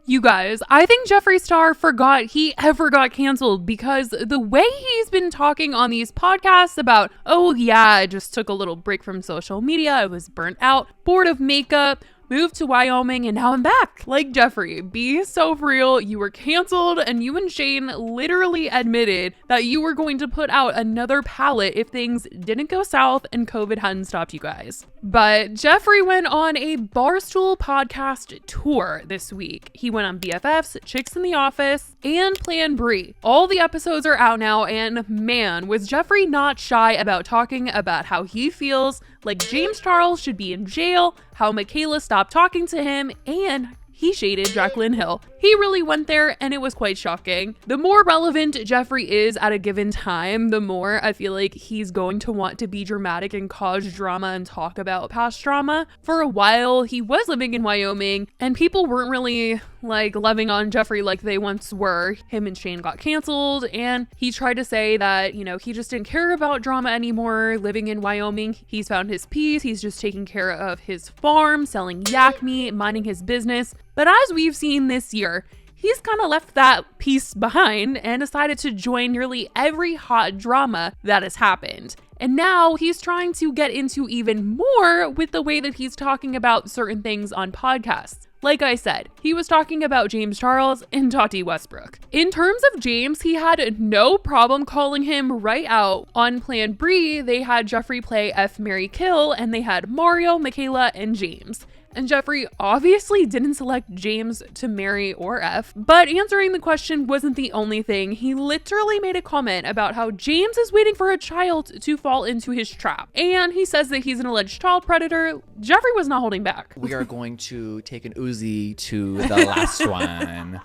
You guys, I think Jeffree Star forgot he ever got canceled because the way he's been talking on these podcasts about, oh yeah, I just took a little break from social media, I was burnt out, bored of makeup, moved to Wyoming, and now I'm back. Like, Jeffree, be so for real. You were canceled, and you and Shane literally admitted that you were going to put out another palette if things didn't go south and COVID hadn't stopped you guys. But Jeffree went on a Barstool podcast tour this week. He went on BFFs, Chicks in the Office, and Plan Brie. All the episodes are out now, and man, was Jeffree not shy about talking about how he feels like James Charles should be in jail, how Mikayla stopped talking to him, and he shaded Jaclyn Hill. He really went there, and it was quite shocking. The more relevant Jeffree is at a given time, the more I feel like he's going to want to be dramatic and cause drama and talk about past drama. For a while, he was living in Wyoming, and people weren't really like loving on Jeffree like they once were. Him and Shane got canceled, and he tried to say that, you know, he just didn't care about drama anymore living in Wyoming. He's found his peace. He's just taking care of his farm, selling yak meat, minding his business. But as we've seen this year, he's kind of left that piece behind and decided to join nearly every hot drama that has happened. And now he's trying to get into even more with the way that he's talking about certain things on podcasts. Like I said, he was talking about James Charles and Tati Westbrook. In terms of James, he had no problem calling him right out. On Plan Brie, they had Jeffree play F, Marry, Kill, and they had Mario, Mikayla, and James. And Jeffree obviously didn't select James to marry or F, but answering the question wasn't the only thing. He literally made a comment about how James is waiting for a child to fall into his trap. And he says that he's an alleged child predator. Jeffree was not holding back. We are going to take an Uzi to the last one.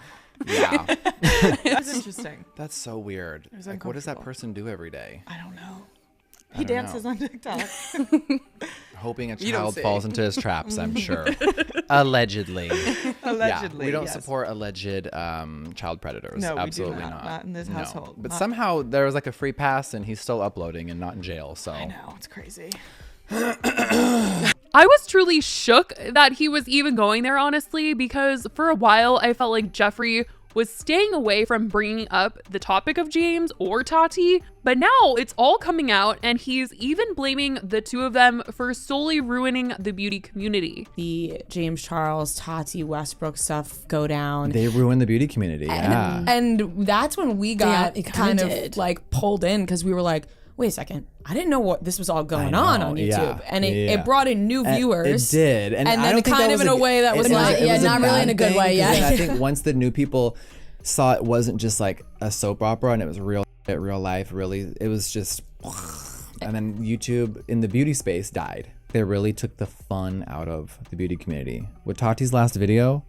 Yeah. That's interesting. That's so weird. Like, what does that person do every day? I don't know. He dances on TikTok. Hoping a child falls into his traps, I'm sure. Allegedly. Allegedly, we don't yes. support alleged child predators. No, absolutely we do not. Not in this household. But Not- somehow there was like a free pass and he's still uploading and not in jail. So I know, it's crazy. I was truly shook that he was even going there, honestly, because for a while I felt like Jeffree was staying away from bringing up the topic of James or Tati, but now it's all coming out and he's even blaming the two of them for solely ruining the beauty community. The James Charles, Tati Westbrook stuff go down. they ruin the beauty community. Yeah. And that's when we got Yeah, it kind kinda of did. like pulled in because we were like, wait a second, I didn't know what this was all going on YouTube. yeah, And it, yeah. it brought in new viewers. It did. And I then don't think kind that of was in a way that was it like, it yeah, was a not really in a bad good thing, way, 'cause yeah. then I think once the new people saw it wasn't just like a soap opera and it was real life, really, it was just, and then YouTube in the beauty space died. They really took the fun out of the beauty community. With Tati's last video,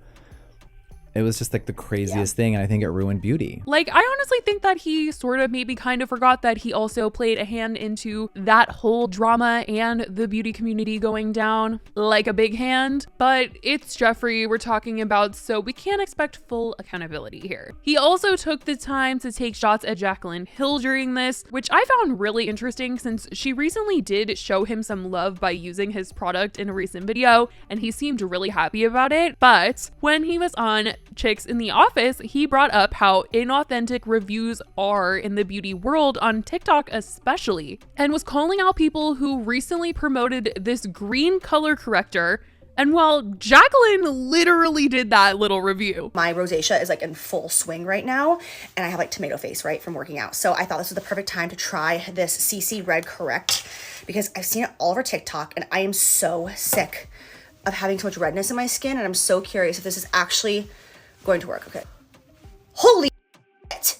it was just like the craziest thing, and I think it ruined beauty. Like, I honestly think that he sort of maybe kind of forgot that he also played a hand into that whole drama and the beauty community going down like a big hand. But it's Jeffree we're talking about, so we can't expect full accountability here. He also took the time to take shots at Jaclyn Hill during this, which I found really interesting since she recently did show him some love by using his product in a recent video, and he seemed really happy about it. But when he was on Chicks in the Office, he brought up how inauthentic reviews are in the beauty world on TikTok especially, and was calling out people who recently promoted this green color corrector. And while Jaclyn literally did that little review. My rosacea is like in full swing right now, and I have like tomato face, right, from working out. So I thought this was the perfect time to try this CC Red Correct because I've seen it all over TikTok and I am so sick of having so much redness in my skin, and I'm so curious if this is actually going to work. Okay. Holy shit.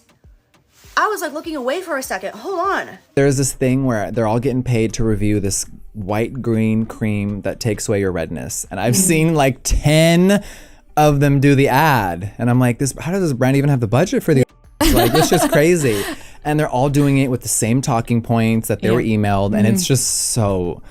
I was like looking away for a second. Hold on. There's this thing where they're all getting paid to review this white green cream that takes away your redness. And I've seen like 10 of them do the ad. And I'm like, how does this brand even have the budget for the like, it's just crazy. And they're all doing it with the same talking points that they were emailed. And it's just so,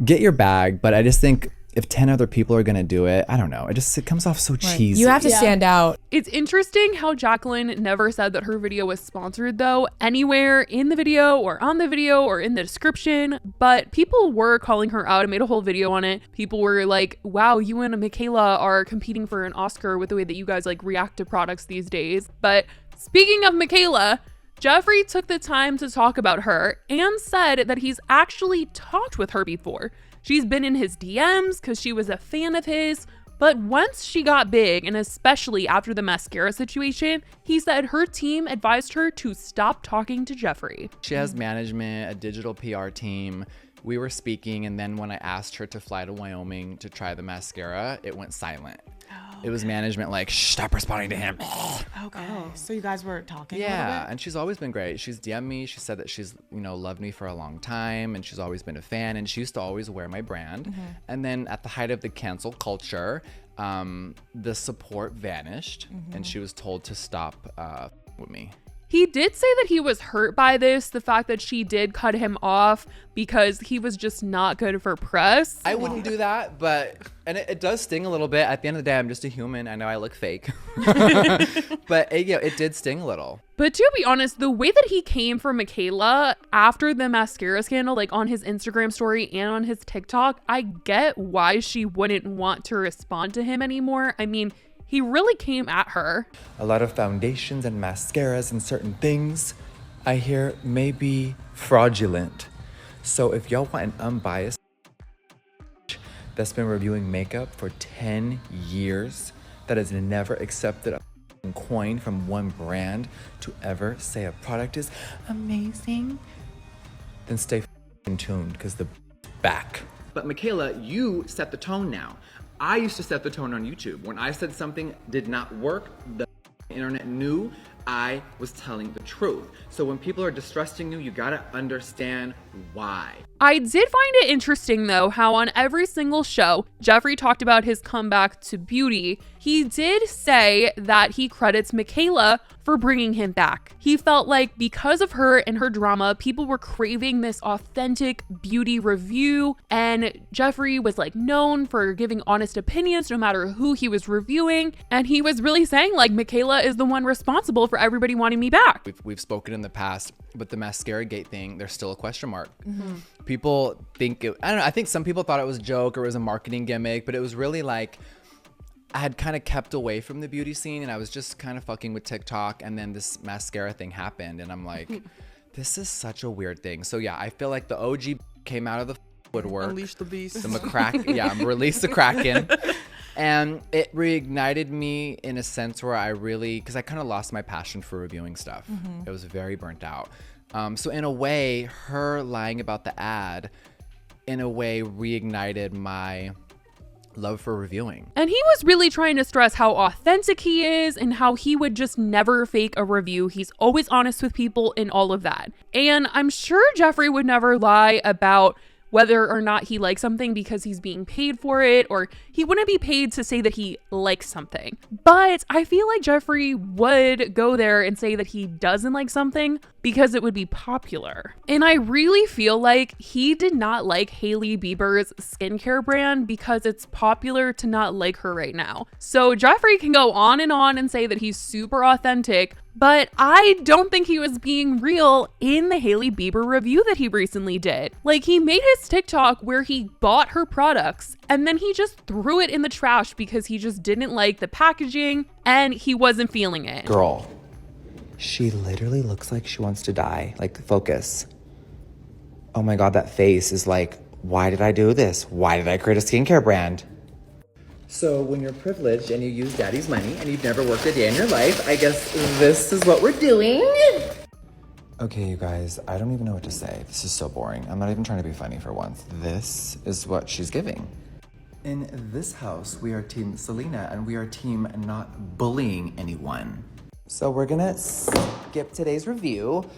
get your bag. But I just think if 10 other people are gonna do it, I don't know. It comes off so cheesy. You have to stand out. It's interesting how Jacqueline never said that her video was sponsored though, anywhere in the video or on the video or in the description, but people were calling her out and made a whole video on it. People were like, wow, you and Mikayla are competing for an Oscar with the way that you guys like react to products these days. But speaking of Mikayla, Jeffree took the time to talk about her and said that he's actually talked with her before. She's been in his DMs because she was a fan of his, but once she got big, and especially after the mascara situation, he said her team advised her to stop talking to Jeffree. She has management, a digital PR team. We were speaking, and then when I asked her to fly to Wyoming to try the mascara, it went silent. It was management like, shh, stop responding to him. Okay. So you guys were talking a little Yeah, bit? and she's always been great. She's DM'd me. She said that she's, loved me for a long time, and she's always been a fan, and she used to always wear my brand. And then at the height of the cancel culture, the support vanished, and she was told to stop with me. He did say that he was hurt by this, the fact that she did cut him off because he was just not good for press. I wouldn't do that, and it does sting a little bit. At the end of the day, I'm just a human. I know I look fake, but it did sting a little. But to be honest, the way that he came for Mikayla after the mascara scandal, like on his Instagram story and on his TikTok, I get why she wouldn't want to respond to him anymore. I mean, he really came at her. A lot of foundations and mascaras and certain things I hear may be fraudulent. So if y'all want an unbiased that's been reviewing makeup for 10 years, that has never accepted a coin from one brand to ever say a product is amazing, then stay tuned because the back. But Mikayla, you set the tone now. I used to set the tone on YouTube. When I said something did not work, the internet knew I was telling the truth. So when people are distrusting you, you gotta understand why. I did find it interesting though how on every single show Jeffree talked about his comeback to beauty. He did say that he credits Mikayla for bringing him back. He felt like because of her and her drama, people were craving this authentic beauty review, and Jeffree was like known for giving honest opinions no matter who he was reviewing, and he was really saying like Mikayla is the one responsible for everybody wanting me back. We've spoken in the past, but the mascara gate thing, there's still a question mark. People think, I don't know, I think some people thought it was a joke or it was a marketing gimmick, but it was really like, I had kind of kept away from the beauty scene and I was just kind of fucking with TikTok, and then this mascara thing happened and I'm like, this is such a weird thing. So yeah, I feel like the OG came out of the woodwork. Unleash the beast. The release the Kraken. And it reignited me in a sense where I really, because I kind of lost my passion for reviewing stuff. It was very burnt out. So in a way, her lying about the ad, in a way, reignited my love for reviewing. And he was really trying to stress how authentic he is and how he would just never fake a review. He's always honest with people and all of that. And I'm sure Jeffree would never lie about whether or not he likes something because he's being paid for it, or he wouldn't be paid to say that he likes something. But I feel like Jeffree would go there and say that he doesn't like something because it would be popular. And I really feel like he did not like Hailey Bieber's skincare brand because it's popular to not like her right now. So Jeffree can go on and say that he's super authentic, but I don't think he was being real in the Hailey Bieber review that he recently did. Like, he made his TikTok where he bought her products and then he just threw it in the trash because he just didn't like the packaging and he wasn't feeling it. Girl, she literally looks like she wants to die. Like, focus. Oh my God, that face is like, why did I do this? Why did I create a skincare brand? So when you're privileged and you use daddy's money and you've never worked a day in your life, I guess this is what we're doing. Okay, you guys, I don't even know what to say. This is so boring. I'm not even trying to be funny for once. This is what she's giving. In this house, we are Team Selena and we are team not bullying anyone. So we're gonna skip today's review.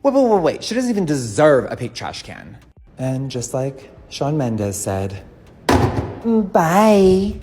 Wait. She doesn't even deserve a pink trash can. And just like Shawn Mendes said, bye.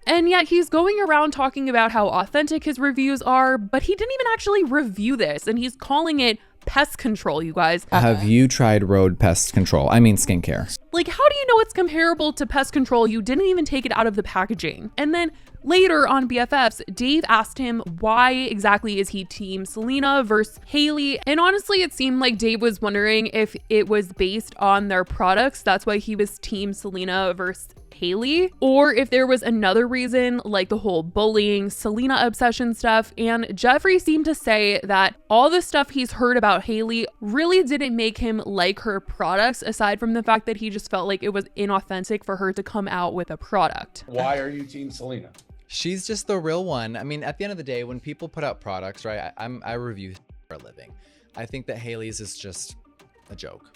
And yet he's going around talking about how authentic his reviews are, but he didn't even actually review this, and he's calling it pest control, you guys. Have you tried Rhode pest control? I mean skincare. Like, how do you know it's comparable to pest control? You didn't even take it out of the packaging. And then later on BFFs, Dave asked him why exactly is he team Selena versus Hailey. And honestly, it seemed like Dave was wondering if it was based on their products. That's why he was team Selena versus Hailey, or if there was another reason like the whole bullying, Selena obsession stuff. And Jeffree seemed to say that all the stuff he's heard about Hailey really didn't make him like her products, aside from the fact that he just felt like it was inauthentic for her to come out with a product. Why are you team Selena? She's just the real one. I mean, at the end of the day, when people put out products, right, I review for a living. I think that Hailey's is just a joke.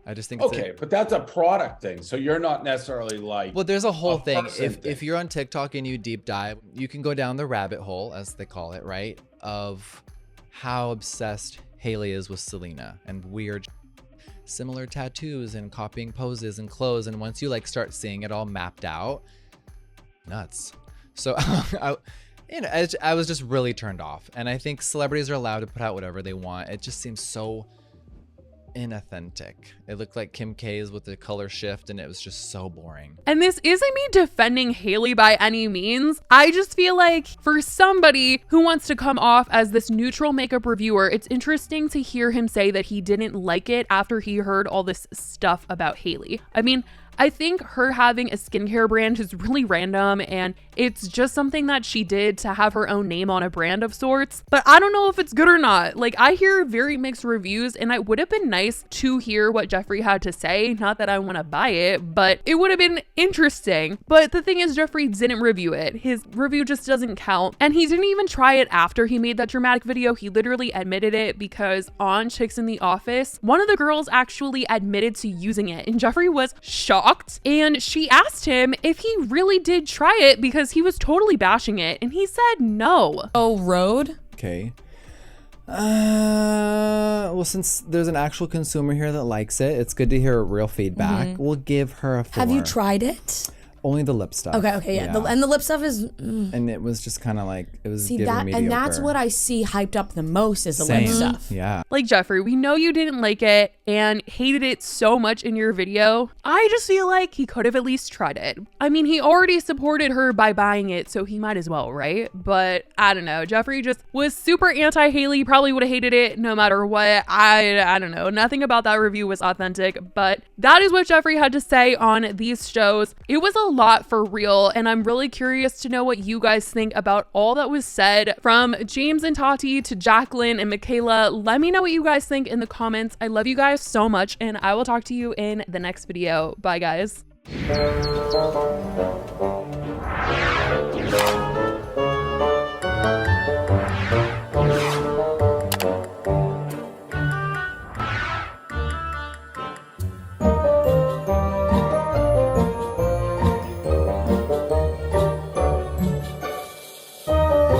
I just think okay, but that's a product thing. So you're not necessarily like, well, there's a whole thing. thing. If you're on TikTok and you deep dive, you can go down the rabbit hole, as they call it, right? Of how obsessed Hailey is with Selena and weird similar tattoos and copying poses and clothes. And once you like start seeing it all mapped out, nuts. So I was just really turned off. And I think celebrities are allowed to put out whatever they want. It just seems so inauthentic. It looked like Kim K's with the color shift, and it was just so boring. And this isn't me defending Hailey by any means. I just feel like for somebody who wants to come off as this neutral makeup reviewer, it's interesting to hear him say that he didn't like it after he heard all this stuff about Hailey. I mean, I think her having a skincare brand is really random, and it's just something that she did to have her own name on a brand of sorts. But I don't know if it's good or not. Like, I hear very mixed reviews, and it would have been nice to hear what Jeffree had to say. Not that I want to buy it, but it would have been interesting. But the thing is, Jeffree didn't review it. His review just doesn't count. And he didn't even try it after he made that dramatic video. He literally admitted it, because on Chicks in the Office, one of the girls actually admitted to using it, and Jeffree was shocked. And she asked him if he really did try it, because he was totally bashing it, and he said no. Oh, Rhode? Okay. Well, since there's an actual consumer here that likes it, it's good to hear real feedback. We'll give her a 4. Have you tried it? Only the lip stuff. Okay, yeah. And the lip stuff is... And it was just kind of like, it was See, giving that, mediocre. and that's what I see hyped up the most is the Same. lip stuff. Yeah. Like, Jeffree, we know you didn't like it and hated it so much in your video. I just feel like he could have at least tried it. I mean, he already supported her by buying it, so he might as well, right? But I don't know. Jeffree just was super anti-Hailey, probably would have hated it no matter what. I don't know. Nothing about that review was authentic, but that is what Jeffree had to say on these shows. It was a lot for real, and I'm really curious to know what you guys think about all that was said, from James and Tati to Jacqueline and Mikayla. Let me know what you guys think in the comments. I love you guys so much, and I will talk to you in the next video. Bye, guys.